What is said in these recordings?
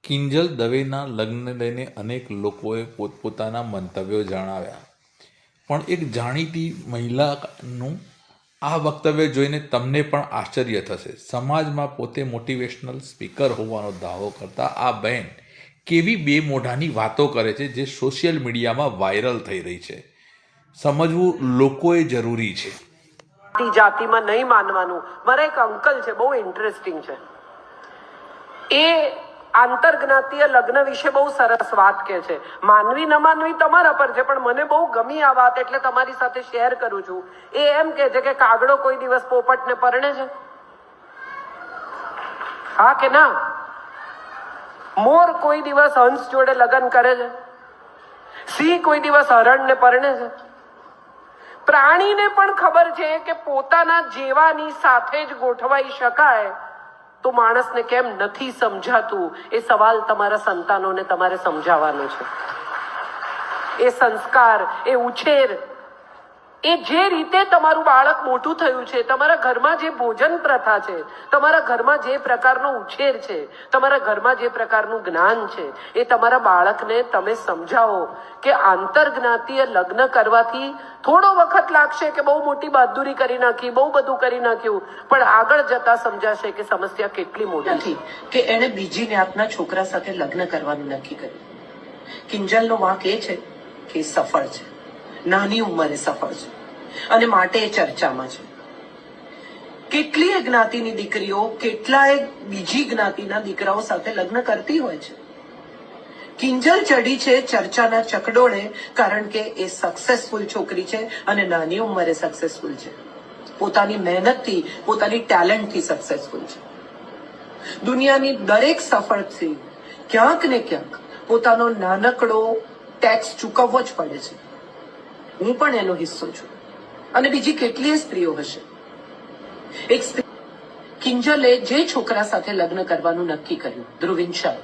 કિંજલ દવેના લગ્નને લઈને અનેક લોકોએ પોતપોતાના મંતવ્યો જણાવ્યા, પણ એક જાણીતી મહિલાનું આ વક્તવ્ય જોઈને તમને પણ આશ્ચર્ય થશે. સમાજમાં પોતે મોટિવેશનલ સ્પીકર હોવાનો દાવો કરતા આ બહેન કેવી બે મોઢાની વાતો કરે છે જે સોશિયલ મીડિયામાં વાયરલ થઈ રહી છે. સમજવું લોકોએ જરૂરી છે. જાતિમાં નહીં માનવાનું. મારા એક અંકલ છે, બહુ ઇન્ટરેસ્ટિંગ છે. એ આંતરજ્ઞાતીય લગ્ન વિશે બહુ સરસ વાત કહે છે. માનવી ન માનવી તમારા પર છે, પણ મને બહુ ગમી આ વાત, એટલે તમારી સાથે શેર કરું છું. એ એમ કહે છે કે કાગડો કોઈ દિવસ પોપટને પરણે છે? હા કે ના? મોર કોઈ દિવસ હંસ જોડે લગ્ન કરે છે? સિંહ કોઈ દિવસ હરણને પરણે છે? પ્રાણીને પણ ખબર છે કે પોતાના જેવાની સાથે જ ગોઠવાઈ શકાય, તો માણસને કેમ નથી સમજાતું? એ સવાલ તમારા સંતાનોને તમારે સમજાવવાનો છે. એ સંસ્કાર, એ ઉછેર, એ જે રીતે તમારું બાળક મોટું થયું છે, તમારા ઘરમાં જે ભોજન પ્રથા છે, તમારા ઘરમાં જે પ્રકારનો ઉછેર છે, તમારા ઘરમાં જે પ્રકારનું જ્ઞાન છે, એ તમારા બાળકને તમે સમજાવો કે આંતરજ્ઞાતીય લગ્ન કરવાથી થોડો વખત લાગશે કે બહુ મોટી બહાદુરી કરી નાખી, બહુ બધું કરી નાખ્યું, પણ આગળ જતા સમજાશે કે સમસ્યા કેટલી મોટી નથી કે એને બીજી જ્ઞાતના છોકરા સાથે લગ્ન કરવાનું નક્કી કર્યું. કિંજલનો વાંક એ છે કે સફળ છે, નાની ઉંમરે સફળ છે, અને માટે એ ચર્ચામાં છે. કેટલીય જ્ઞાતિની દીકરીઓ કેટલાય બીજી જ્ઞાતિના દીકરાઓ સાથે લગ્ન કરતી હોય છે. કિંજલ ચડી છે ચર્ચાના ચકડોળે કારણ કે એ સક્સેસફુલ છોકરી છે અને નાની ઉંમરે સક્સેસફુલ છે. પોતાની મહેનતથી, પોતાની ટેલેન્ટથી સક્સેસફુલ છે. દુનિયાની દરેક સફળથી ક્યાંક ને ક્યાંક પોતાનો નાનકડો ટેક્સ ચૂકવવો જ પડે છે. હું પણ એનો હિસ્સો છું, અને બીજી કેટલીય સ્ત્રીઓ હશે. એક સ્ત્રી કિંજલે જે છોકરા સાથે લગ્ન કરવાનું નક્કી કર્યું, ધ્રુવિન શાહ,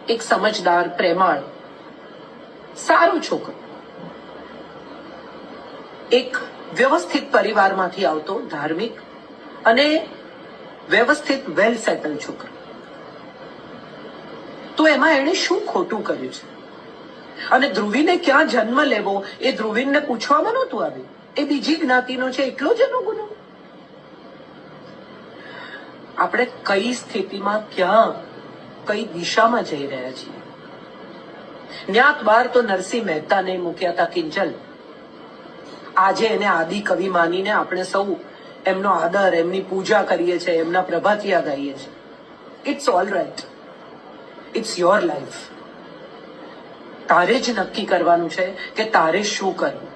એક સમજદાર, પ્રેમાળ, સારું છોકરો, એક વ્યવસ્થિત પરિવારમાંથી આવતો, ધાર્મિક અને વ્યવસ્થિત વેલ સેટલ છોકરો. તો એમાં એણે શું ખોટું કર્યું છે? અને ધ્રુવીને ક્યાં જન્મ લેવો એ ધ્રુવીનને પૂછવામાં નહોતું આવ્યું. એ બીજી જ્ઞાતિનો છે એટલો જ એનો ગુનો. આપણે કઈ સ્થિતિમાં, ક્યાં, કઈ દિશામાં જઈ રહ્યા છીએ? જ્ઞાત બાર તો નરસિંહ મહેતાને મૂક્યા હતા કિંજલ. આજે એને આદિ કવિ માનીને આપણે સૌ એમનો આદર, એમની પૂજા કરીએ છીએ, એમના પ્રભાતિયા ગાઈએ છીએ. It's all right, it's your life. તારે જ નક્કી કરવાનું છે કે તારે શું કરવું.